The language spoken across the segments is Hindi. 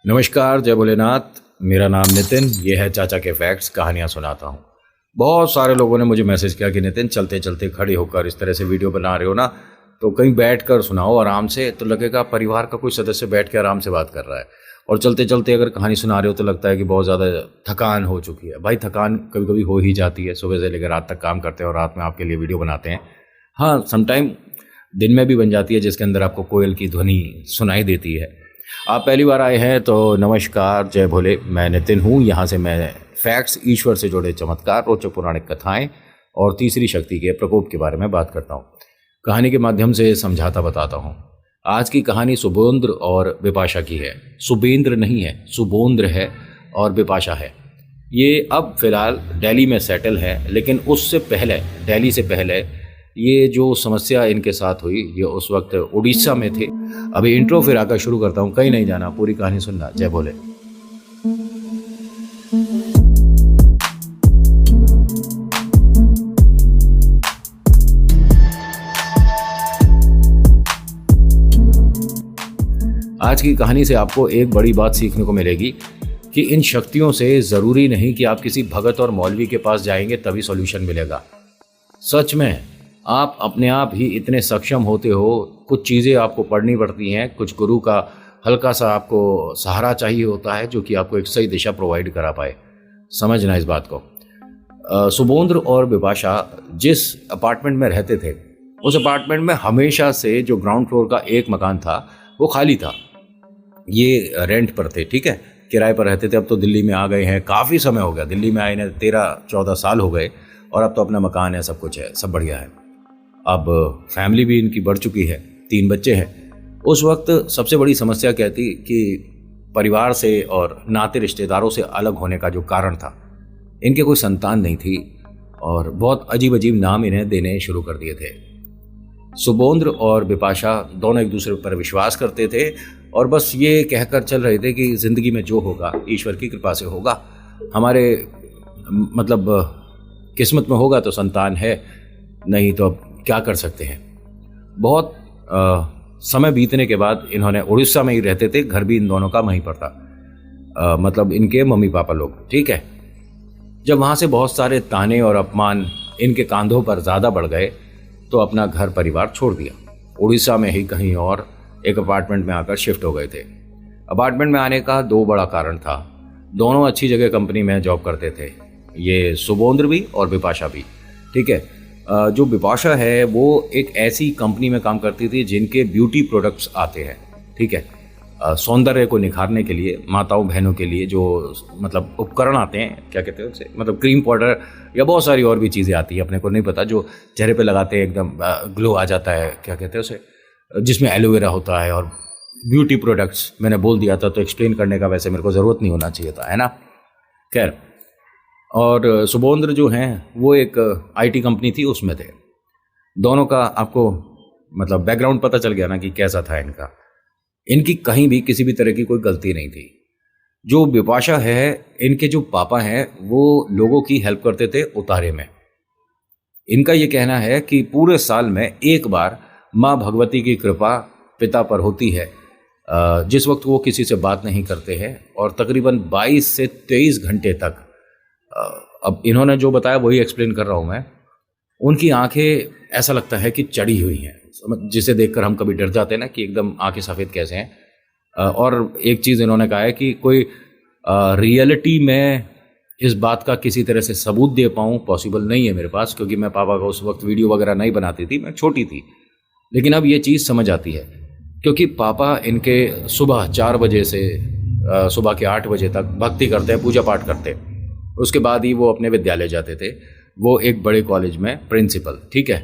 नमस्कार, जय भोलेनाथ। मेरा नाम नितिन, ये है चाचा के फैक्ट्स, कहानियाँ सुनाता हूँ। बहुत सारे लोगों ने मुझे मैसेज किया कि नितिन चलते चलते खड़े होकर इस तरह से वीडियो बना रहे हो ना, तो कहीं बैठ कर सुनाओ आराम से, तो लगेगा परिवार का कोई सदस्य बैठ के आराम से बात कर रहा है। और चलते चलते अगर कहानी सुना रहे हो तो लगता है कि बहुत ज़्यादा थकान हो चुकी है। भाई थकान कभी कभी हो ही जाती है, सुबह से लेकर रात तक काम करते हैं और रात में आपके लिए वीडियो बनाते हैं। हाँ, समटाइम दिन में भी बन जाती है जिसके अंदर आपको कोयल की ध्वनि सुनाई देती है। आप पहली बार आए हैं तो नमस्कार, जय भोले। मैं नितिन हूँ। यहाँ से मैं फैक्ट्स, ईश्वर से जुड़े चमत्कार, रोचक पौराणिक कथाएं और तीसरी शक्ति के प्रकोप के बारे में बात करता हूँ। कहानी के माध्यम से समझाता बताता हूँ। आज की कहानी सुबोंद्र और बिपाशा की है। सुबेंद्र नहीं है, सुबोंद्र है और बिपाशा है। ये अब फिलहाल दिल्ली में सेटल है, लेकिन उससे पहले, दिल्ली से पहले ये जो समस्या इनके साथ हुई, ये उस वक्त उड़ीसा में थे। अभी इंट्रो फिर आकर शुरू करता हूँ, कहीं नहीं जाना, पूरी कहानी सुनना। जय भोले। आज की कहानी से आपको एक बड़ी बात सीखने को मिलेगी कि इन शक्तियों से ज़रूरी नहीं कि आप किसी भगत और मौलवी के पास जाएंगे तभी सॉल्यूशन मिलेगा। सच में आप अपने आप ही इतने सक्षम होते हो। कुछ चीज़ें आपको पढ़नी पड़ती हैं, कुछ गुरु का हल्का सा आपको सहारा चाहिए होता है जो कि आपको एक सही दिशा प्रोवाइड करा पाए। समझना इस बात को। सुबोंद्र और बिपाशा जिस अपार्टमेंट में रहते थे, उस अपार्टमेंट में हमेशा से जो ग्राउंड फ्लोर का एक मकान था वो खाली था। ये रेंट पर थे, ठीक है, किराए पर रहते थे। अब तो दिल्ली में आ गए हैं, काफ़ी समय हो गया दिल्ली में आए ने, 13-14 साल हो गए और अब तो अपना मकान है, सब कुछ है, सब बढ़िया है। अब फैमिली भी इनकी बढ़ चुकी है, 3 बच्चे हैं। उस वक्त सबसे बड़ी समस्या क्या थी कि परिवार से और नाते रिश्तेदारों से अलग होने का जो कारण था, इनके कोई संतान नहीं थी और बहुत अजीब अजीब नाम इन्हें देने शुरू कर दिए थे। सुबोंद्र और बिपाशा दोनों एक दूसरे पर विश्वास करते थे और बस ये कहकर चल रहे थे कि ज़िंदगी में जो होगा ईश्वर की कृपा से होगा। हमारे मतलब किस्मत में होगा तो संतान है, नहीं तो अब क्या कर सकते हैं। बहुत समय बीतने के बाद इन्होंने, उड़ीसा में ही रहते थे, घर भी इन दोनों का वहीं पर था, मतलब इनके मम्मी पापा लोग, ठीक है। जब वहाँ से बहुत सारे ताने और अपमान इनके कांधों पर ज़्यादा बढ़ गए तो अपना घर परिवार छोड़ दिया। उड़ीसा में ही कहीं और एक अपार्टमेंट में आकर शिफ्ट हो गए थे। अपार्टमेंट में आने का 2 बड़ा कारण था। दोनों अच्छी जगह कंपनी में जॉब करते थे, ये सुबोंद्र भी और बिपाशा भी, ठीक है। जो बिपाशा है वो एक ऐसी कंपनी में काम करती थी जिनके ब्यूटी प्रोडक्ट्स आते हैं, ठीक है। सौंदर्य को निखारने के लिए माताओं बहनों के लिए जो मतलब उपकरण आते हैं, क्या कहते हैं उसे, मतलब क्रीम पाउडर या बहुत सारी और भी चीज़ें आती हैं, अपने को नहीं पता, जो चेहरे पे लगाते हैं एकदम ग्लो आ जाता है, क्या कहते हैं उसे, जिसमें एलोवेरा होता है। और ब्यूटी प्रोडक्ट्स मैंने बोल दिया था तो एक्सप्लेन करने का वैसे मेरे को ज़रूरत नहीं होना चाहिए था, है ना। खैर, और सुबोंद्र जो हैं वो एक IT कंपनी थी, उसमें थे। दोनों का आपको मतलब बैकग्राउंड पता चल गया ना कि कैसा था इनका। इनकी कहीं भी किसी भी तरह की कोई गलती नहीं थी। जो बिपाशा है, इनके जो पापा हैं वो लोगों की हेल्प करते थे उतारे में। इनका ये कहना है कि पूरे साल में एक बार माँ भगवती की कृपा पिता पर होती है, जिस वक्त वो किसी से बात नहीं करते हैं, और तकरीबन 22 से 23 घंटे तक, अब इन्होंने जो बताया वही एक्सप्लेन कर रहा हूँ मैं, उनकी आंखें ऐसा लगता है कि चढ़ी हुई हैं, जिसे देखकर हम कभी डर जाते हैं ना कि एकदम आंखें सफ़ेद कैसे हैं। और एक चीज़ इन्होंने कहा है कि कोई रियलिटी में इस बात का किसी तरह से सबूत दे पाऊँ पॉसिबल नहीं है मेरे पास, क्योंकि मैं पापा का उस वक्त वीडियो वगैरह नहीं बनाती थी, मैं छोटी थी। लेकिन अब ये चीज़ समझ आती है, क्योंकि पापा इनके सुबह 4 बजे से सुबह के 8 बजे तक भक्ति करते हैं, पूजा पाठ करते हैं। उसके बाद ही वो अपने विद्यालय जाते थे। वो एक बड़े कॉलेज में प्रिंसिपल, ठीक है।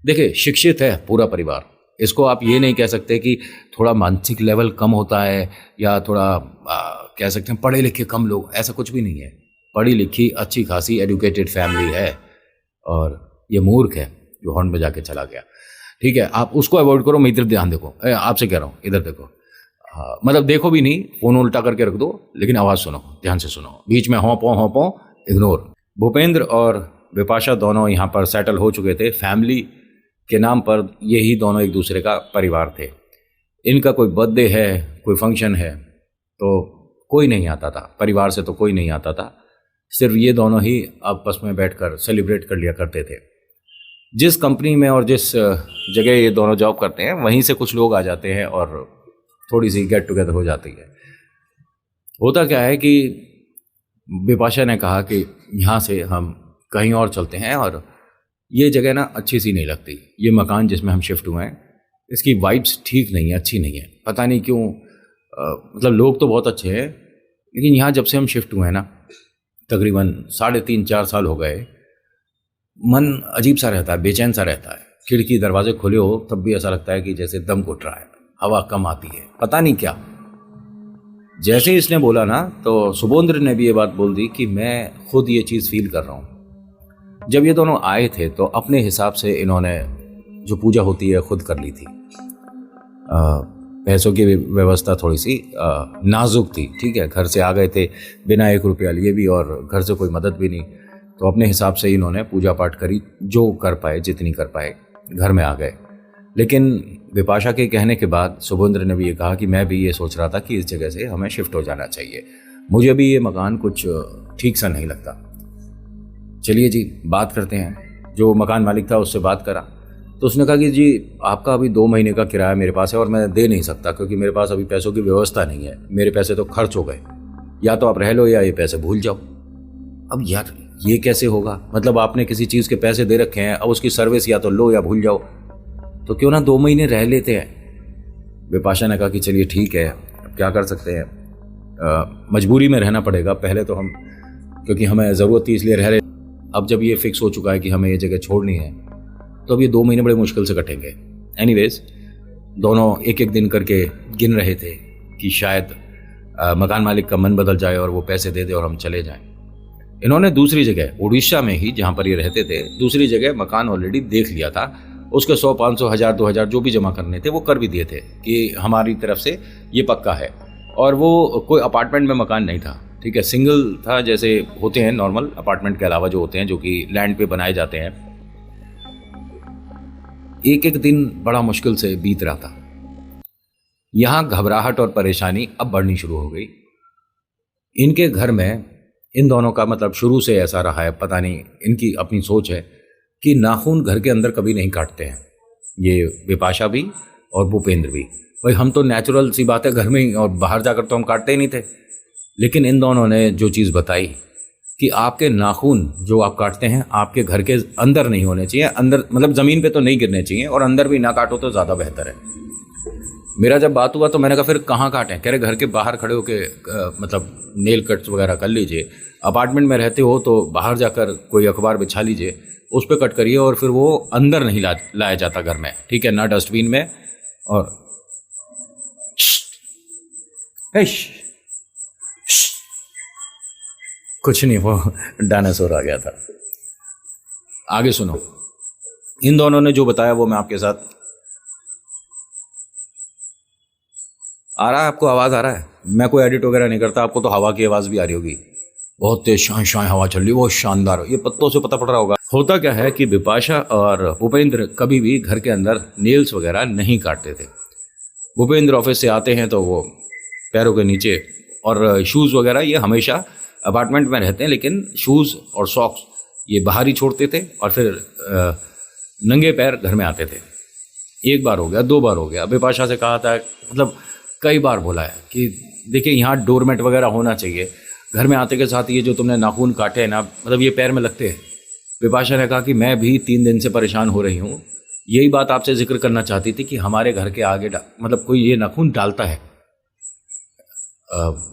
देखिए, शिक्षित है पूरा परिवार। इसको आप ये नहीं कह सकते कि थोड़ा मानसिक लेवल कम होता है या थोड़ा कह सकते हैं पढ़े लिखे कम लोग, ऐसा कुछ भी नहीं है। पढ़ी लिखी अच्छी खासी एजुकेटेड फैमिली है और ये मूर्ख है जो हॉर्न बजा के चला गया, ठीक है। आप उसको अवॉइड करो, मैं इधर ध्यान देखो, आपसे कह रहा हूँ इधर देखो। हाँ, मतलब देखो भी नहीं, फ़ोन उल्टा करके रख दो, लेकिन आवाज़ सुनो, ध्यान से सुनो, बीच में हों इग्नोर। भूपेंद्र और बिपाशा दोनों यहाँ पर सेटल हो चुके थे। फैमिली के नाम पर यही दोनों एक दूसरे का परिवार थे। इनका कोई बर्थडे है, कोई फंक्शन है, तो कोई नहीं आता था, परिवार से तो कोई नहीं आता था, सिर्फ ये दोनों ही आपस में बैठकर सेलिब्रेट कर लिया करते थे। जिस कंपनी में और जिस जगह ये दोनों जॉब करते हैं वहीं से कुछ लोग आ जाते हैं और थोड़ी सी गेट टुगेदर हो जाती है। होता क्या है कि बिपाशा ने कहा कि यहाँ से हम कहीं और चलते हैं और ये जगह ना अच्छी सी नहीं लगती, ये मकान जिसमें हम शिफ्ट हुए हैं इसकी वाइब्स ठीक नहीं है, अच्छी नहीं है, पता नहीं क्यों। मतलब लोग तो बहुत अच्छे हैं लेकिन यहाँ जब से हम शिफ्ट हुए हैं ना, तकरीबन 3.5-4 साल हो गए, मन अजीब सा रहता है, बेचैन सा रहता है। खिड़की दरवाजे खुले हो तब भी ऐसा लगता है कि जैसे दम घुट रहा है, हवा कम आती है, पता नहीं क्या। जैसे ही इसने बोला ना तो सुबोंद्र ने भी ये बात बोल दी कि मैं खुद ये चीज़ फील कर रहा हूँ। जब ये दोनों आए थे तो अपने हिसाब से इन्होंने जो पूजा होती है खुद कर ली थी। पैसों की व्यवस्था थोड़ी सी नाजुक थी, ठीक है, घर से आ गए थे बिना 1 रुपया लिए भी और घर से कोई मदद भी नहीं, तो अपने हिसाब से इन्होंने पूजा पाठ करी, जो कर पाए जितनी कर पाए, घर में आ गए। लेकिन बिपाशा के कहने के बाद सुबोंद्र ने भी ये कहा कि मैं भी ये सोच रहा था कि इस जगह से हमें शिफ्ट हो जाना चाहिए, मुझे भी ये मकान कुछ ठीक सा नहीं लगता। चलिए जी बात करते हैं। जो मकान मालिक था उससे बात करा तो उसने कहा कि जी आपका अभी 2 महीने का किराया मेरे पास है और मैं दे नहीं सकता क्योंकि मेरे पास अभी पैसों की व्यवस्था नहीं है, मेरे पैसे तो खर्च हो गए, या तो आप रह लो या ये पैसे भूल जाओ। अब यार ये कैसे होगा, मतलब आपने किसी चीज़ के पैसे दे रखे हैं, अब उसकी सर्विस या तो लो या भूल जाओ, तो क्यों ना 2 महीने रह लेते हैं। बिपाशा ने कहा कि चलिए ठीक है, अब क्या कर सकते हैं, मजबूरी में रहना पड़ेगा, पहले तो हम क्योंकि हमें ज़रूरत थी इसलिए रह रहे, अब जब ये फिक्स हो चुका है कि हमें ये जगह छोड़नी है तो अब ये 2 महीने बड़े मुश्किल से कटेंगे। एनीवेज दोनों एक एक दिन करके गिन रहे थे कि शायद मकान मालिक का मन बदल जाए और वो पैसे दे दे और हम चले जाएं। इन्होंने दूसरी जगह उड़ीसा में ही जहाँ पर ये रहते थे, दूसरी जगह मकान ऑलरेडी देख लिया था, उसके 100, 500, 1000, 2000 जो भी जमा करने थे वो कर भी दिए थे कि हमारी तरफ से ये पक्का है। और वो कोई अपार्टमेंट में मकान नहीं था, ठीक है, सिंगल था, जैसे होते हैं नॉर्मल अपार्टमेंट के अलावा जो होते हैं जो कि लैंड पे बनाए जाते हैं। एक एक दिन बड़ा मुश्किल से बीत रहा था। यहाँ घबराहट और परेशानी अब बढ़नी शुरू हो गई। इनके घर में इन दोनों का मतलब शुरू से ऐसा रहा है, पता नहीं इनकी अपनी सोच है कि नाखून घर के अंदर कभी नहीं काटते हैं, ये बिपाशा भी और भूपेंद्र भी। भाई हम तो नेचुरल सी बात है घर में ही, और बाहर जाकर तो हम काटते ही नहीं थे। लेकिन इन दोनों ने जो चीज़ बताई कि आपके नाखून जो आप काटते हैं आपके घर के अंदर नहीं होने चाहिए, अंदर मतलब ज़मीन पे तो नहीं गिरने चाहिए, और अंदर भी ना काटो तो ज़्यादा बेहतर है। मेरा जब बात हुआ तो मैंने कहा फिर कहाँ काटें, कह रहे घर के बाहर खड़े होके मतलब नेल कट्स वगैरह कर लीजिए, अपार्टमेंट में रहते हो तो बाहर जाकर कोई अखबार बिछा लीजिए, उस पर कट करिए, और फिर वो अंदर नहीं लाया जाता घर में, ठीक है, ना डस्टबिन में। और कुछ नहीं, वो डायनासोर आ गया था। आगे सुनो, इन दोनों ने जो बताया वो मैं आपके साथ, आ रहा है आपको, आवाज़ आ रहा है, मैं कोई एडिट वगैरह नहीं करता, आपको तो हवा की आवाज़ भी आ रही होगी, बहुत तेज शां शां हवा चल रही है, बहुत शानदार, ये पत्तों से पता पड़ रहा होगा। होता क्या है कि बिपाशा और भूपेंद्र कभी भी घर के अंदर नेल्स वगैरह नहीं काटते थे। भूपेंद्र ऑफिस से आते हैं तो वो पैरों के नीचे, और शूज़ वगैरह ये हमेशा अपार्टमेंट में रहते हैं, लेकिन शूज़ और सॉक्स ये बाहर ही छोड़ते थे और फिर नंगे पैर घर में आते थे। 1 बार हो गया, 2 बार हो गया, बिपाशा से कहा था, मतलब कई बार बोला है कि देखिए यहाँ डोरमेट वगैरह होना चाहिए, घर में आते के साथ ये जो तुमने नाखून काटे हैं ना, मतलब ये पैर में लगते हैं। बिपाशा ने कहा कि मैं भी 3 दिन से परेशान हो रही हूँ, यही बात आपसे जिक्र करना चाहती थी कि हमारे घर के आगे मतलब कोई ये नाखून डालता है,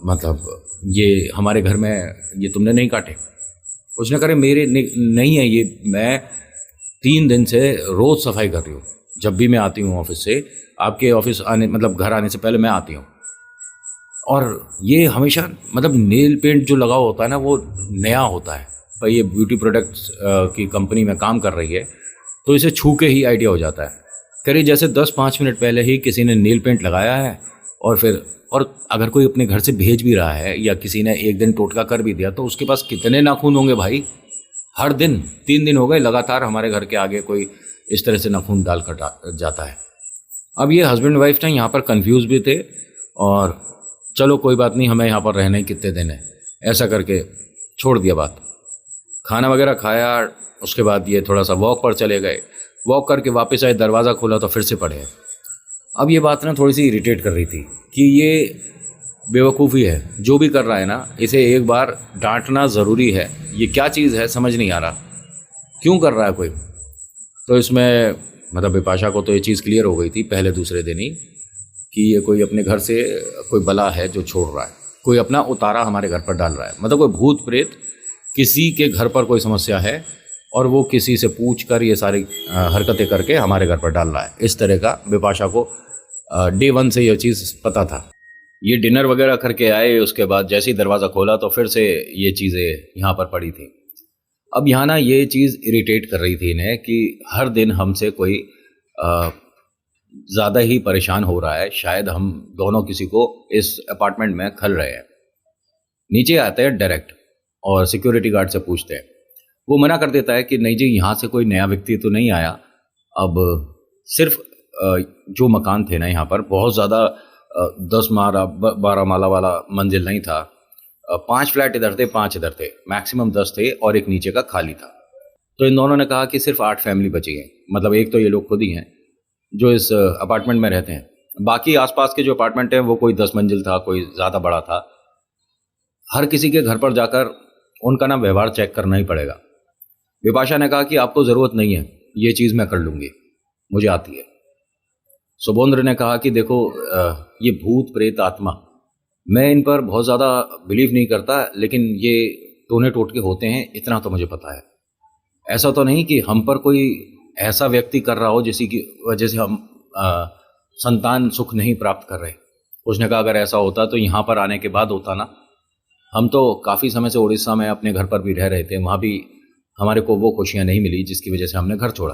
मतलब ये हमारे घर में ये तुमने नहीं काटे। उसने कहा मेरे नहीं है ये, मैं 3 दिन से रोज़ सफाई कर रही हूँ, जब भी मैं आती हूँ ऑफिस से, आपके ऑफिस आने मतलब घर आने से पहले मैं आती हूँ, और ये हमेशा मतलब नेल पेंट जो लगा होता है ना वो नया होता है। भाई ये ब्यूटी प्रोडक्ट्स की कंपनी में काम कर रही है तो इसे छू के ही आइडिया हो जाता है। करीब जैसे 10-5 मिनट पहले ही किसी ने नेल पेंट लगाया है, और अगर कोई अपने घर से भेज भी रहा है या किसी ने 1 दिन टोटका कर भी दिया तो उसके पास कितने नाखून होंगे भाई, हर दिन। 3 दिन हो गए लगातार हमारे घर के आगे कोई इस तरह से नाखून डाल कर जाता है। अब ये हस्बैंड वाइफ ना यहाँ पर कंफ्यूज भी थे और चलो कोई बात नहीं, हमें यहाँ पर रहने ही कितने दिन है, ऐसा करके छोड़ दिया बात। खाना वगैरह खाया, उसके बाद ये थोड़ा सा वॉक पर चले गए। वॉक करके वापस आए, दरवाज़ा खोला तो फिर से पढ़े। अब ये बात ना थोड़ी सी इरिटेट कर रही थी कि ये बेवकूफ़ी है, जो भी कर रहा है ना, इसे एक बार डांटना ज़रूरी है। ये क्या चीज़ है समझ नहीं आ रहा, क्यों कर रहा है कोई। तो इसमें मतलब बिपाशा को तो ये चीज़ क्लियर हो गई थी पहले दूसरे दिन ही कि ये कोई अपने घर से कोई बला है जो छोड़ रहा है, कोई अपना उतारा हमारे घर पर डाल रहा है। मतलब कोई भूत प्रेत किसी के घर पर कोई समस्या है और वो किसी से पूछ कर ये सारी हरकतें करके हमारे घर पर डाल रहा है। इस तरह का बिपाशा को डे 1 से ये चीज़ पता था। ये डिनर वगैरह करके आए, उसके बाद जैसे ही दरवाज़ा खोला तो फिर से ये चीज़ें यहाँ पर पड़ी थी। अब यहाँ ना ये चीज़ इरिटेट कर रही थी इन्हें कि हर दिन हमसे कोई ज़्यादा ही परेशान हो रहा है। शायद हम दोनों किसी को इस अपार्टमेंट में खल रहे हैं। नीचे आते हैं डायरेक्ट और सिक्योरिटी गार्ड से पूछते हैं। वो मना कर देता है कि नहीं जी, यहाँ से कोई नया व्यक्ति तो नहीं आया। अब सिर्फ जो मकान थे ना यहाँ पर, बहुत ज़्यादा 10 माला 12 माला वाला मंजिल नहीं था। 5 फ्लैट इधर थे, 5 इधर थे, मैक्सिमम 10 थे और एक नीचे का खाली था। तो इन दोनों ने कहा कि सिर्फ 8 फैमिली बची हैं। मतलब एक तो ये लोग खुद ही हैं जो इस अपार्टमेंट में रहते हैं, बाकी आसपास के जो अपार्टमेंट हैं वो कोई 10 मंजिल था, कोई ज़्यादा बड़ा था। हर किसी के घर पर जाकर उनका ना व्यवहार चेक करना ही पड़ेगा। विपाशा ने कहा कि आपको ज़रूरत नहीं है, ये चीज़ मैं कर लूँगी, मुझे आती है। सुबोंद्र ने कहा कि देखो ये भूत प्रेत आत्मा, मैं इन पर बहुत ज़्यादा बिलीव नहीं करता, लेकिन ये टोने टोटके होते हैं, इतना तो मुझे पता है। ऐसा तो नहीं कि हम पर कोई ऐसा व्यक्ति कर रहा हो जिसी की वजह से हम संतान सुख नहीं प्राप्त कर रहे। उसने कहा अगर ऐसा होता तो यहाँ पर आने के बाद होता ना। हम तो काफ़ी समय से उड़ीसा में अपने घर पर भी रह रहे थे, वहाँ भी हमारे को वो खुशियाँ नहीं मिली जिसकी वजह से हमने घर छोड़ा।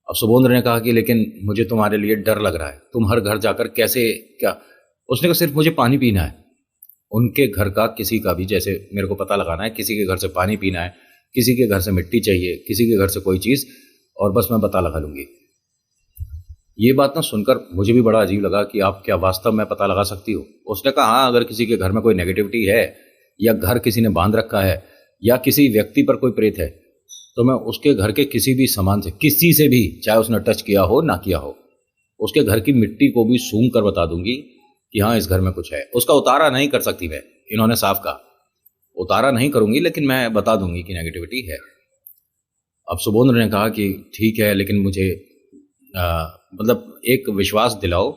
अब सुबोंद्र ने कहा कि लेकिन मुझे तुम्हारे लिए डर लग रहा है, तुम हर घर जाकर कैसे क्या। उसने कहा सिर्फ मुझे पानी पीना है। उनके घर का किसी का भी जैसे मेरे को पता लगाना है, किसी के घर से पानी पीना है, किसी के घर से मिट्टी चाहिए, किसी के घर से कोई चीज़, और बस मैं पता लगा लूँगी। ये बात ना सुनकर मुझे भी बड़ा अजीब लगा कि आप क्या वास्तव में पता लगा सकती हो। उसने कहा हाँ, अगर किसी के घर में कोई नेगेटिविटी है या घर किसी ने बांध रखा है या किसी व्यक्ति पर कोई प्रेत है, तो मैं उसके घर के किसी भी सामान से, किसी से भी, चाहे उसने टच किया हो ना किया हो, उसके घर की मिट्टी को भी सूंघ कर बता दूंगी कि हाँ इस घर में कुछ है। उसका उतारा नहीं कर सकती मैं, इन्होंने साफ कहा, उतारा नहीं करूंगी, लेकिन मैं बता दूंगी कि नेगेटिविटी है। अब सुबोंद्र ने कहा कि ठीक है, लेकिन मुझे मतलब एक विश्वास दिलाओ,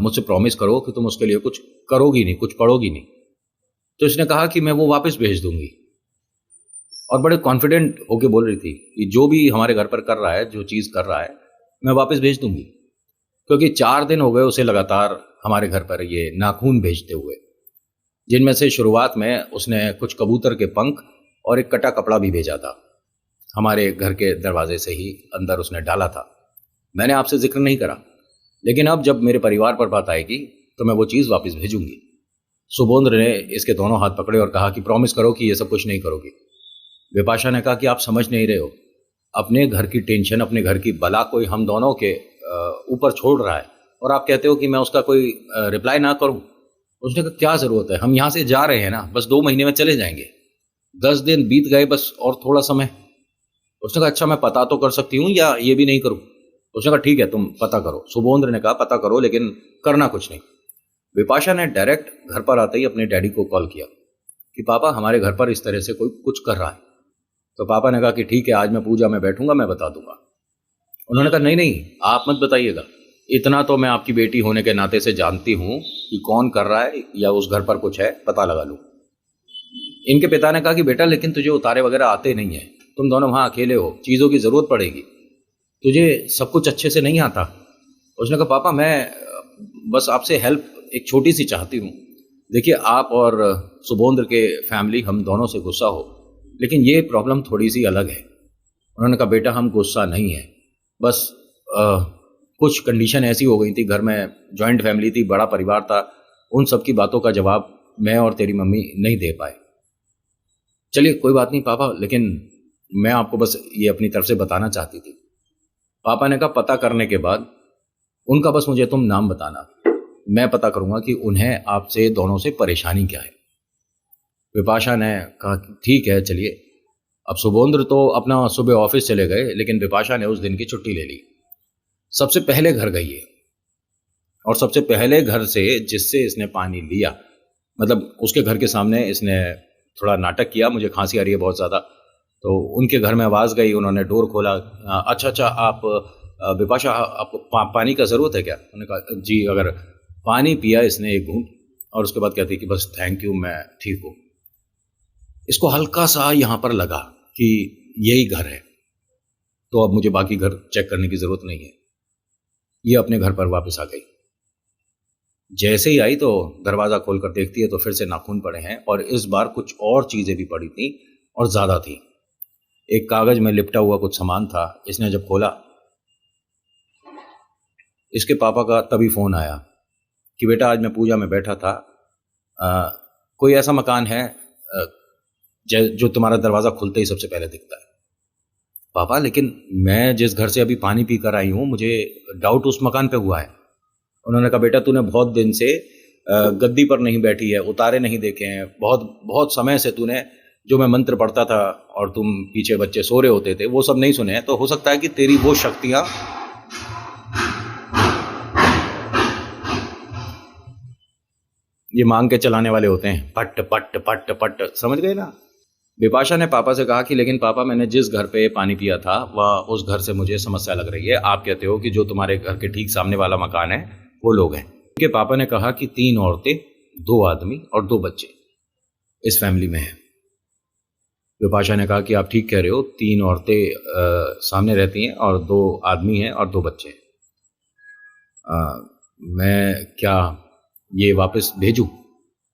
मुझसे प्रॉमिस करो कि तुम उसके लिए कुछ करोगी नहीं, कुछ पढ़ोगी नहीं। तो इसने कहा कि मैं वो वापस भेज दूंगी, और बड़े कॉन्फिडेंट होके बोल रही थी कि जो भी हमारे घर पर कर रहा है, जो चीज़ कर रहा है, मैं वापस भेज दूंगी। क्योंकि 4 दिन हो गए उसे लगातार हमारे घर पर ये नाखून भेजते हुए, जिनमें से शुरुआत में उसने कुछ कबूतर के पंख और एक कटा कपड़ा भी भेजा था। हमारे घर के दरवाजे से ही अंदर उसने डाला था। मैंने आपसे जिक्र नहीं करा, लेकिन अब जब मेरे परिवार पर बात आएगी तो मैं वो चीज़ वापस भेजूंगी। सुबोंद्र ने इसके दोनों हाथ पकड़े और कहा कि प्रॉमिस करो कि ये सब कुछ नहीं करोगी। विपाशा ने कहा कि आप समझ नहीं रहे हो, अपने घर की टेंशन, अपने घर की बला कोई हम दोनों के ऊपर छोड़ रहा है, और आप कहते हो कि मैं उसका कोई रिप्लाई ना करूं। उसने कहा क्या ज़रूरत है, हम यहाँ से जा रहे हैं ना, बस 2 महीने में चले जाएंगे, 10 दिन बीत गए बस, और थोड़ा समय। उसने कहा अच्छा मैं पता तो कर सकती हूँ या ये भी नहीं करूँ। उसने कहा ठीक है तुम पता करो। सुबोंद्र ने कहा पता करो, लेकिन करना कुछ नहीं। विपाशा ने डायरेक्ट घर पर आते ही अपने डैडी को कॉल किया कि पापा हमारे घर पर इस तरह से कोई कुछ कर रहा है। तो पापा ने कहा कि ठीक है, आज मैं पूजा में बैठूंगा, मैं बता दूंगा। उन्होंने कहा नहीं नहीं, आप मत बताइएगा, इतना तो मैं आपकी बेटी होने के नाते से जानती हूँ कि कौन कर रहा है या उस घर पर कुछ है, पता लगा लूँ। इनके पिता ने कहा कि बेटा लेकिन तुझे उतारे वगैरह आते नहीं है, तुम दोनों वहाँ अकेले हो, चीज़ों की ज़रूरत पड़ेगी, तुझे सब कुछ अच्छे से नहीं आता। उसने कहा पापा मैं बस आपसे हेल्प एक छोटी सी चाहती हूँ। देखिए आप और सुबोंद्र के फैमिली हम दोनों से गुस्सा हो, लेकिन ये प्रॉब्लम थोड़ी सी अलग है। उन्होंने कहा बेटा हम गुस्सा नहीं है, बस कुछ कंडीशन ऐसी हो गई थी, घर में जॉइंट फैमिली थी, बड़ा परिवार था, उन सब की बातों का जवाब मैं और तेरी मम्मी नहीं दे पाए। चलिए कोई बात नहीं पापा, लेकिन मैं आपको बस ये अपनी तरफ से बताना चाहती थी। पापा ने कहा पता करने के बाद उनका बस मुझे तुम नाम बताना, मैं पता करूंगा कि उन्हें आपसे दोनों से परेशानी क्या है। विपाशा ने कहा कि ठीक है चलिए। अब सुबोंद्र तो अपना सुबह ऑफिस चले गए, लेकिन विपाशा ने उस दिन की छुट्टी ले ली। सबसे पहले घर गई है और सबसे पहले घर से जिससे इसने पानी लिया, मतलब उसके घर के सामने इसने थोड़ा नाटक किया, मुझे खांसी आ रही है बहुत ज़्यादा, तो उनके घर में आवाज़ गई, उन्होंने डोर खोला। अच्छा आप विपाशा आपको पानी का ज़रूरत है क्या? उन्होंने कहा जी। अगर पानी पिया इसने एक घूंट और उसके बाद कहती कि बस थैंक यू, मैं ठीक हूँ। इसको हल्का सा यहाँ पर लगा कि यही घर है, तो अब मुझे बाकी घर चेक करने की ज़रूरत नहीं है। ये अपने घर पर वापस आ गई। जैसे ही आई तो दरवाज़ा खोल कर देखती है तो फिर से नाखून पड़े हैं, और इस बार कुछ और चीज़ें भी पड़ी थी और ज़्यादा थी। एक कागज़ में लिपटा हुआ कुछ सामान था। इसने जब खोला, इसके पापा का तभी फ़ोन आया कि बेटा आज मैं पूजा में बैठा था, कोई ऐसा मकान है जो तुम्हारा दरवाज़ा खुलते ही सबसे पहले दिखता है। पापा लेकिन मैं जिस घर से अभी पानी पी कर आई हूँ, मुझे डाउट उस मकान पे हुआ है। उन्होंने कहा बेटा तूने बहुत दिन से गद्दी पर नहीं बैठी है, उतारे नहीं देखे हैं, बहुत बहुत समय से तूने जो मैं मंत्र पढ़ता था और तुम पीछे बच्चे सो रहे होते थे वो सब नहीं सुने हैं, तो हो सकता है कि तेरी वो शक्तियाँ ये मांग के चलाने वाले होते हैं, पट पट पट पट, समझ गए ना। विपाशा ने पापा से कहा कि लेकिन पापा मैंने जिस घर पे पानी पिया था वह उस घर से मुझे समस्या लग रही है। आप कहते हो कि जो तुम्हारे घर के ठीक सामने वाला मकान है वो लोग हैं। उनके पापा ने कहा कि 3 औरतें, 2 आदमी और 2 बच्चे इस फैमिली में हैं। विपाशा ने कहा कि आप ठीक कह रहे हो, 3 औरतें सामने रहती हैं और 2 आदमी हैं और 2 बच्चे हैं। मैं क्या ये वापस भेजूं?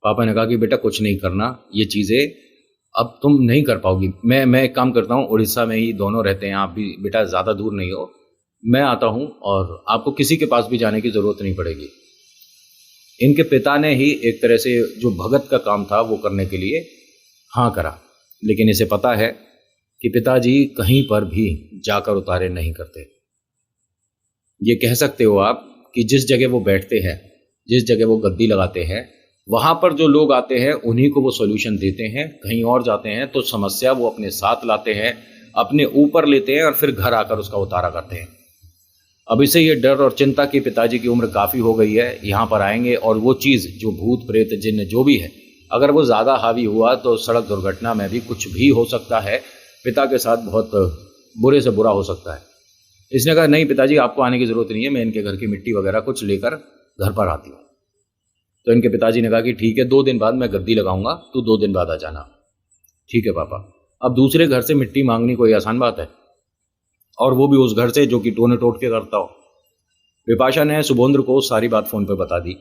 पापा ने कहा कि बेटा कुछ नहीं करना, ये चीज़ें अब तुम नहीं कर पाओगी। मैं एक काम करता हूँ, उड़ीसा में ही दोनों रहते हैं, आप भी बेटा ज़्यादा दूर नहीं हो, मैं आता हूँ और आपको किसी के पास भी जाने की ज़रूरत नहीं पड़ेगी। इनके पिता ने ही एक तरह से जो भगत का काम था वो करने के लिए हाँ करा, लेकिन इसे पता है कि पिताजी कहीं पर भी जाकर उतारे नहीं करते। ये कह सकते हो आप कि जिस जगह वो बैठते हैं, जिस जगह वो गद्दी लगाते हैं, वहाँ पर जो लोग आते हैं उन्हीं को वो सॉल्यूशन देते हैं। कहीं और जाते हैं तो समस्या वो अपने साथ लाते हैं, अपने ऊपर लेते हैं और फिर घर आकर उसका उतारा करते हैं। अब इसे ये डर और चिंता कि पिताजी की उम्र काफ़ी हो गई है, यहाँ पर आएंगे और वो चीज़ जो भूत प्रेत जिन्न जो भी है, अगर वो ज़्यादा हावी हुआ तो सड़क दुर्घटना में भी कुछ भी हो सकता है, पिता के साथ बहुत बुरे से बुरा हो सकता है। इसने कहा नहीं पिताजी आपको आने की ज़रूरत नहीं है, मैं इनके घर की मिट्टी वगैरह कुछ लेकर घर पर आती हूँ। तो इनके पिताजी ने कहा कि ठीक है 2 दिन बाद मैं गद्दी लगाऊंगा, तू 2 दिन बाद आ जाना। ठीक है पापा। अब दूसरे घर से मिट्टी मांगनी कोई आसान बात है, और वो भी उस घर से जो कि टोने टोट के करता हो। विपाशा ने सुबोंद्र को सारी बात फ़ोन पर बता दी।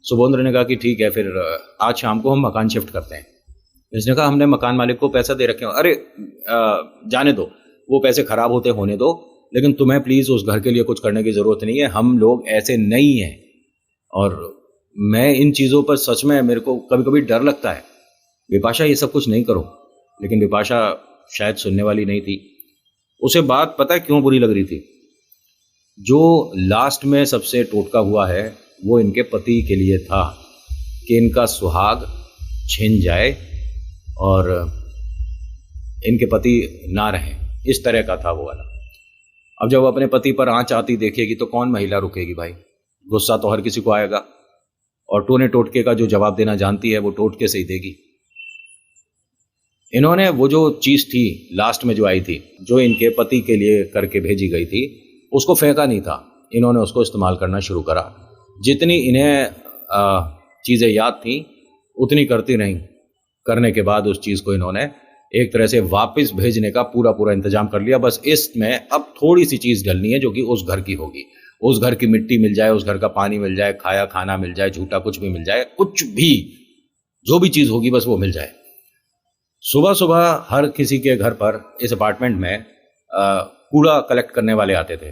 सुबोंद्र ने कहा कि ठीक है फिर आज शाम को हम मकान शिफ्ट करते हैं। इसने कहा हमने मकान मालिक को पैसा दे रखे हो। अरे जाने दो, वो पैसे खराब होते होने दो, लेकिन तुम्हें प्लीज़ उस घर के लिए कुछ करने की ज़रूरत नहीं है, हम लोग ऐसे नहीं हैं। और मैं इन चीज़ों पर सच में मेरे को कभी कभी डर लगता है। विपाशा ये सब कुछ नहीं करो, लेकिन विपाशा शायद सुनने वाली नहीं थी। उसे बात पता है क्यों बुरी लग रही थी? जो लास्ट में सबसे टोटका हुआ है वो इनके पति के लिए था कि इनका सुहाग छिन जाए और इनके पति ना रहें, इस तरह का था वो वाला। अब जब अपने पति पर आंच आती देखेगी तो कौन महिला रुकेगी भाई? गुस्सा तो हर किसी को आएगा, और टोने टोटके का जो जवाब देना जानती है वो टोटके से ही देगी। इन्होंने वो जो चीज़ थी लास्ट में जो आई थी, जो इनके पति के लिए करके भेजी गई थी, उसको फेंका नहीं था, इन्होंने उसको इस्तेमाल करना शुरू करा। जितनी इन्हें चीज़ें याद थी उतनी करती नहीं। करने के बाद उस चीज़ को इन्होंने एक तरह से वापस भेजने का पूरा इंतजाम कर लिया। बस इसमें अब थोड़ी सी चीज़ डलनी है जो कि उस घर की होगी। उस घर की मिट्टी मिल जाए, उस घर का पानी मिल जाए, खाया खाना मिल जाए, झूठा कुछ भी मिल जाए, कुछ भी जो भी चीज़ होगी बस वो मिल जाए। सुबह सुबह हर किसी के घर पर इस अपार्टमेंट में कूड़ा कलेक्ट करने वाले आते थे।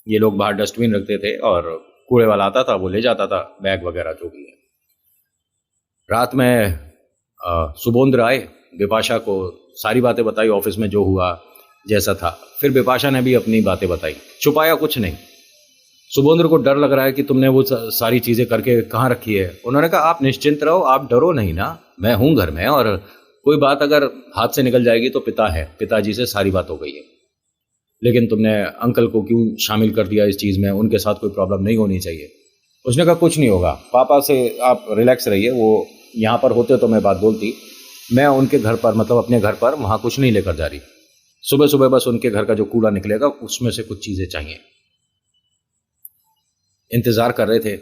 ये लोग बाहर डस्टबिन रखते थे और कूड़े वाला आता था, वो ले जाता था बैग वगैरह जो भी है। रात में सुबोंद्र आए, विपाशा को सारी बातें बताई, ऑफिस में जो हुआ जैसा था। फिर विपाशा ने भी अपनी बातें बताई, छुपाया कुछ नहीं। सुबोंद्र को डर लग रहा है कि तुमने वो सारी चीज़ें करके कहाँ रखी है। उन्होंने कहा आप निश्चिंत रहो, आप डरो नहीं ना, मैं हूँ घर में, और कोई बात अगर हाथ से निकल जाएगी तो पिताजी से सारी बात हो गई है। लेकिन तुमने अंकल को क्यों शामिल कर दिया इस चीज़ में, उनके साथ कोई प्रॉब्लम नहीं होनी चाहिए। उसने कहा कुछ नहीं होगा, पापा से आप रिलैक्स रहिए, वो यहाँ पर होते तो मैं बात बोलती, मैं उनके घर पर मतलब अपने घर पर वहाँ कुछ नहीं लेकर जा रही। सुबह सुबह बस उनके घर का जो कूड़ा निकलेगा उसमें से कुछ चीज़ें चाहिए। इंतज़ार कर रहे थे,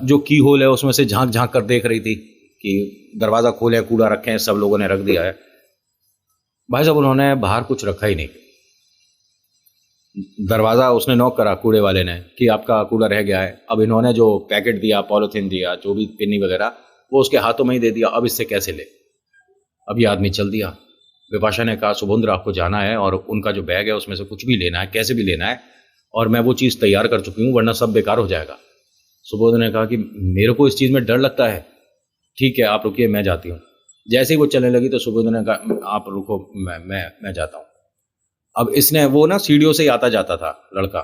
जो की होल है उसमें से झांक झांक कर देख रही थी कि दरवाज़ा खोले, कूड़ा रखे हैं, सब लोगों ने रख दिया है। भाई साहब उन्होंने बाहर कुछ रखा ही नहीं। दरवाज़ा उसने नॉक करा कूड़े वाले ने कि आपका कूड़ा रह गया है। अब इन्होंने जो पैकेट दिया, पॉलीथीन दिया, जो भी पिन्नी वगैरह, वो उसके हाथों में ही दे दिया। अब इससे कैसे ले। अब ये आदमी चल दिया। विपाशा ने कहा सुबोंद्र आपको जाना है और उनका जो बैग है उसमें से कुछ भी लेना है, कैसे भी लेना है, और मैं वो चीज़ तैयार कर चुकी हूँ वरना सब बेकार हो जाएगा। सुबोंद्र ने कहा कि मेरे को इस चीज़ में डर लगता है, ठीक है आप रुकिए मैं जाती हूँ। जैसे ही वो चलने लगी तो सुबोंद्र ने कहा आप रुको, मैं जाता हूँ। अब इसने वो ना सीढ़ियों से ही आता जाता था लड़का।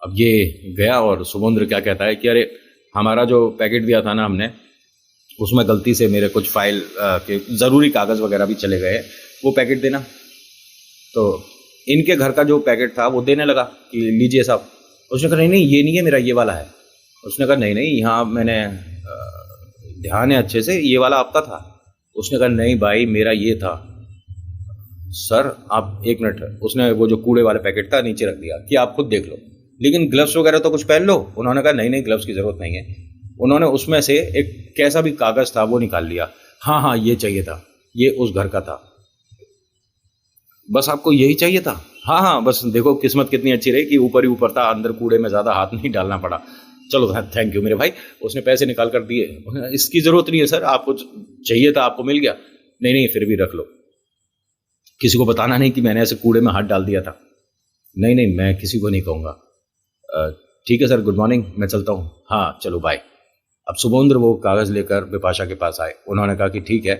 अब ये गया और सुबोंद्र क्या कहता है कि अरे हमारा जो पैकेट दिया था ना हमने, उसमें गलती से मेरे कुछ फाइल के ज़रूरी कागज़ वगैरह भी चले गए, वो पैकेट देना। तो इनके घर का जो पैकेट था वो देने लगा कि लीजिए साहब। उसने कहा नहीं नहीं ये नहीं है मेरा, ये वाला है। उसने कहा नहीं नहीं यहाँ मैंने ध्यान है अच्छे से, ये वाला आपका था। उसने कहा नहीं भाई मेरा ये था। सर आप एक मिनट, उसने वो जो कूड़े वाले पैकेट था नीचे रख दिया कि आप खुद देख लो, लेकिन ग्लव्स वगैरह तो कुछ पहन लो। उन्होंने कहा नहीं नहीं ग्लव्स की ज़रूरत नहीं है। उन्होंने उसमें से एक कैसा भी कागज़ था वो निकाल लिया। हाँ हाँ ये चाहिए था, ये उस घर का था, बस आपको यही चाहिए था। हाँ हाँ बस देखो किस्मत कितनी अच्छी रही कि ऊपर ही ऊपर था, अंदर कूड़े में ज़्यादा हाथ नहीं डालना पड़ा। चलो थैंक यू मेरे भाई। उसने पैसे निकाल कर दिए। इसकी ज़रूरत नहीं है सर, आपको चाहिए था आपको मिल गया। नहीं नहीं फिर भी रख लो, किसी को बताना नहीं कि मैंने ऐसे कूड़े में हाथ डाल दिया था। नहीं नहीं मैं किसी को नहीं कहूँगा। ठीक है सर गुड मॉर्निंग, मैं चलता हूँ। हाँ चलो बाय। अब सुबोंद्र वो कागज़ लेकर विपाशा के पास आए। उन्होंने कहा कि ठीक है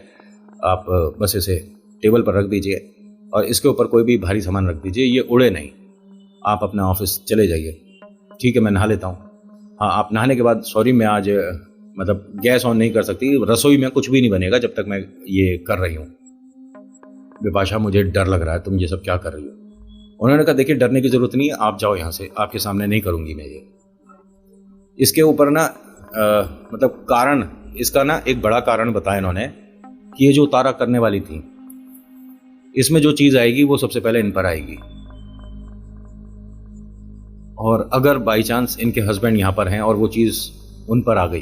आप बस इसे टेबल पर रख दीजिए और इसके ऊपर कोई भी भारी सामान रख दीजिए, ये उड़े नहीं। आप अपना ऑफिस चले जाइए। ठीक है मैं नहा लेता हूँ। हाँ आप नहाने के बाद, सॉरी मैं आज मतलब गैस ऑन नहीं कर सकती, रसोई में कुछ भी नहीं बनेगा जब तक मैं ये कर रही हूँ। विपाशा मुझे डर लग रहा है, तुम ये सब क्या कर रही हो। उन्होंने कहा देखिए डरने की ज़रूरत नहीं है, आप जाओ यहाँ से, आपके सामने नहीं करूँगी मैं ये। इसके ऊपर ना मतलब कारण, इसका ना एक बड़ा कारण बताया इन्होंने कि ये जो उतारा करने वाली थी, इसमें जो चीज़ आएगी वो सबसे पहले इन पर आएगी, और अगर बाई चांस इनके हस्बैंड यहाँ पर हैं और वो चीज़ उन पर आ गई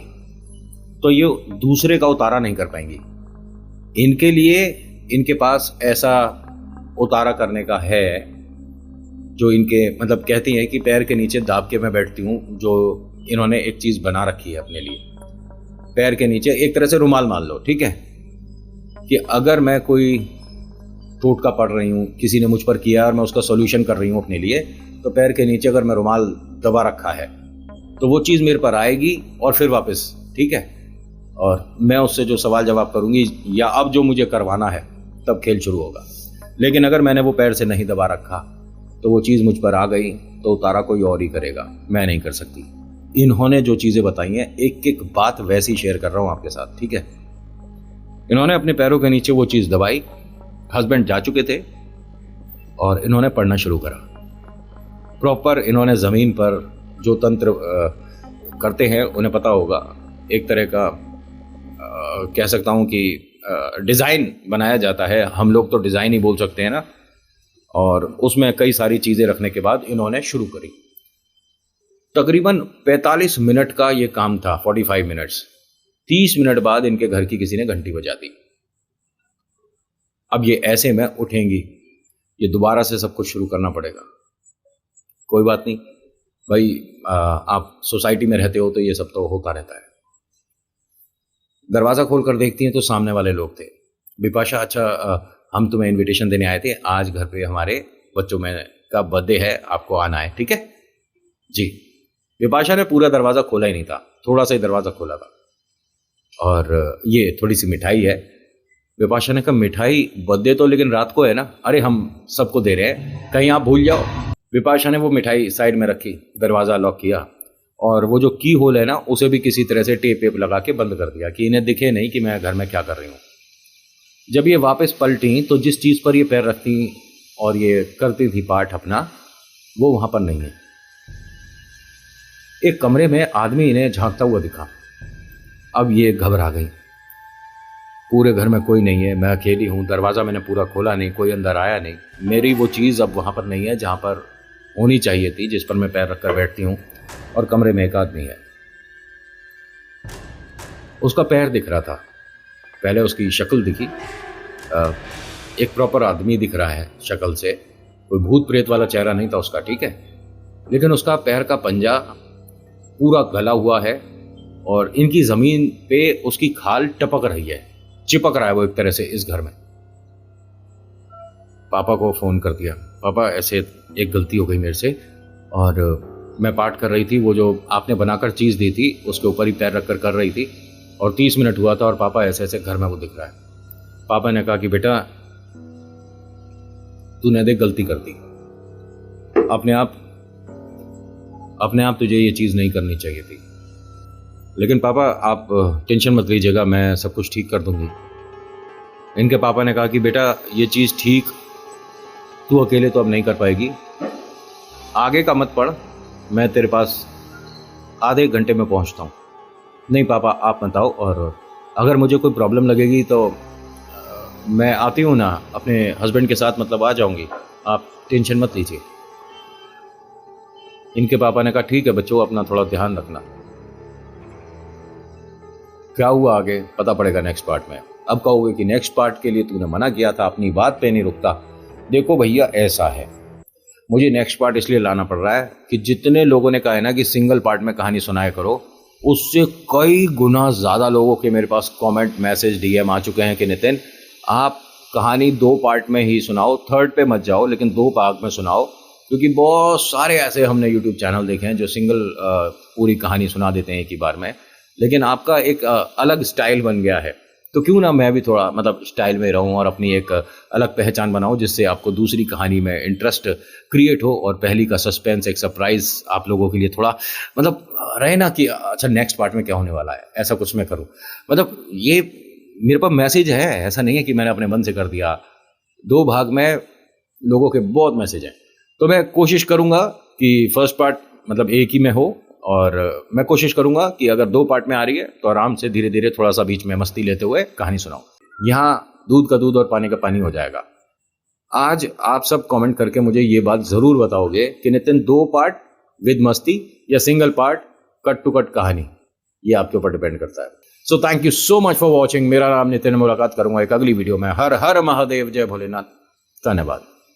तो ये दूसरे का उतारा नहीं कर पाएंगी। इनके लिए इनके पास ऐसा उतारा करने का है जो इनके मतलब कहती हैं कि पैर के नीचे दाब के मैं बैठती हूँ, जो इन्होंने एक चीज़ बना रखी है अपने लिए। पैर के नीचे एक तरह से रुमाल मान लो, ठीक है, कि अगर मैं कोई टोटका पढ़ रही हूँ, किसी ने मुझ पर किया और मैं उसका सॉल्यूशन कर रही हूँ अपने लिए, तो पैर के नीचे अगर मैं रुमाल दबा रखा है तो वो चीज़ मेरे पर आएगी और फिर वापस, ठीक है, और मैं उससे जो सवाल जवाब करूँगी या अब जो मुझे करवाना है तब खेल शुरू होगा। लेकिन अगर मैंने वो पैर से नहीं दबा रखा तो वो चीज़ मुझ पर आ गई तो उतारा कोई और ही करेगा, मैं नहीं कर सकती। इन्होंने जो चीज़ें बताई हैं एक एक बात वैसी शेयर कर रहा हूँ आपके साथ, ठीक है। इन्होंने अपने पैरों के नीचे वो चीज़ दबाई, हस्बैंड जा चुके थे और इन्होंने पढ़ना शुरू करा। प्रॉपर इन्होंने ज़मीन पर जो तंत्र करते हैं उन्हें पता होगा, एक तरह का कह सकता हूँ कि डिज़ाइन बनाया जाता है, हम लोग तो डिज़ाइन ही बोल सकते हैं ना, और उसमें कई सारी चीज़ें रखने के बाद इन्होंने शुरू करी। तकरीबन 45 मिनट का ये काम था, 45 मिनट्स। 30 मिनट बाद इनके घर की किसी ने घंटी बजा दी। अब ये ऐसे में उठेंगी, ये दोबारा से सब कुछ शुरू करना पड़ेगा। कोई बात नहीं भाई, आप सोसाइटी में रहते हो तो ये सब तो होता रहता है। दरवाज़ा खोल कर देखती हैं तो सामने वाले लोग थे। विपाशा अच्छा हम तुम्हें इनविटेशन देने आए थे, आज घर पे हमारे बच्चों में का बर्थडे है, आपको आना है, ठीक है जी। विपाशा ने पूरा दरवाज़ा खोला ही नहीं था, थोड़ा सा ही दरवाज़ा खोला था, और ये थोड़ी सी मिठाई है। विपाशा ने कहा मिठाई, बर्थडे तो लेकिन रात को है ना। अरे हम सबको दे रहे हैं, कहीं आप भूल जाओ। विपाशा ने वो मिठाई साइड में रखी, दरवाज़ा लॉक किया और वो जो की होल है ना उसे भी किसी तरह से टेप वेप लगा के बंद कर दिया कि इन्हें दिखे नहीं कि मैं घर में क्या कर रही हूँ। जब ये वापस पलटी तो जिस चीज़ पर ये पैर रखती और ये करती थी पाठ अपना, वो वहाँ पर नहीं है। एक कमरे में आदमी इन्हें झांकता हुआ दिखा। अब ये घबरा गई। पूरे घर में कोई नहीं है, मैं अकेली हूँ, दरवाज़ा मैंने पूरा खोला नहीं, कोई अंदर आया नहीं, मेरी वो चीज़ अब वहाँ पर नहीं है जहाँ पर होनी चाहिए थी, जिस पर मैं पैर रखकर बैठती हूँ, और कमरे में एक आदमी है। उसका पैर दिख रहा था, पहले उसकी शक्ल दिखी, एक प्रॉपर आदमी दिख रहा है शक्ल से, कोई भूत प्रेत वाला चेहरा नहीं था उसका, ठीक है, लेकिन उसका पैर का पंजा पूरा गला हुआ है और इनकी ज़मीन पे उसकी खाल टपक रही है, चिपक रहा है वो एक तरह से इस घर में। पापा को फ़ोन कर दिया, पापा ऐसे एक गलती हो गई मेरे से, और मैं पाठ कर रही थी, वो जो आपने बनाकर चीज़ दी थी उसके ऊपर ही पैर रखकर कर रही थी, और 30 मिनट हुआ था और पापा ऐसे ऐसे घर में वो दिख रहा है। पापा ने कहा कि बेटा तूने देख गलती कर दी, अपने आप तुझे ये चीज़ नहीं करनी चाहिए थी, लेकिन पापा आप टेंशन मत लीजिएगा, मैं सब कुछ ठीक कर दूंगी। इनके पापा ने कहा कि बेटा ये चीज़ ठीक तू अकेले तो अब नहीं कर पाएगी, आगे का मत पढ़, मैं तेरे पास आधे घंटे में पहुंचता हूँ। नहीं पापा आप मत आओ, और अगर मुझे कोई प्रॉब्लम लगेगी तो मैं आती हूँ ना, अपने हस्बैंड के साथ मतलब आ जाऊँगी, आप टेंशन मत लीजिए। इनके पापा ने कहा ठीक है बच्चों, अपना थोड़ा ध्यान रखना। क्या हुआ आगे पता पड़ेगा नेक्स्ट पार्ट में। अब कहोगे कि नेक्स्ट पार्ट के लिए तूने मना किया था, अपनी बात पे नहीं रुकता। देखो भैया ऐसा है, मुझे नेक्स्ट पार्ट इसलिए लाना पड़ रहा है कि जितने लोगों ने कहा है ना कि सिंगल पार्ट में कहानी सुनाया करो, उससे कई गुना ज़्यादा लोगों के मेरे पास कमेंट मैसेज डीएम आ चुके हैं कि नितिन आप कहानी 2 पार्ट में ही सुनाओ, 3rd पे मत जाओ, लेकिन 2 भाग में सुनाओ, क्योंकि बहुत सारे ऐसे हमने यूट्यूब चैनल देखे हैं जो सिंगल पूरी कहानी सुना देते हैं एक ही बार में, लेकिन आपका एक अलग स्टाइल बन गया है, तो क्यों ना मैं भी थोड़ा मतलब स्टाइल में रहूं और अपनी एक अलग पहचान बनाऊं, जिससे आपको दूसरी कहानी में इंटरेस्ट क्रिएट हो और पहली का सस्पेंस, एक सरप्राइज आप लोगों के लिए थोड़ा मतलब रहे ना कि अच्छा नेक्स्ट पार्ट में क्या होने वाला है, ऐसा कुछ मैं करूं। मतलब ये मेरे पास मैसेज है, ऐसा नहीं है कि मैंने अपने मन से कर दिया। 2 भाग में लोगों के बहुत मैसेज हैं, तो मैं कोशिश करूंगा कि फर्स्ट पार्ट मतलब एक ही में हो, और मैं कोशिश करूंगा कि अगर 2 पार्ट में आ रही है तो आराम से धीरे धीरे थोड़ा सा बीच में मस्ती लेते हुए कहानी सुनाऊं। यहाँ दूध का दूध और पानी का पानी हो जाएगा। आज आप सब कमेंट करके मुझे ये बात ज़रूर बताओगे कि नितिन 2 पार्ट विद मस्ती या single part cut to cut कहानी, ये आपके ऊपर डिपेंड करता है। So thank you so much for watching. मेरा नाम नितिन, मुलाकात करूंगा एक अगली वीडियो में। हर हर महादेव, जय भोलेनाथ, धन्यवाद।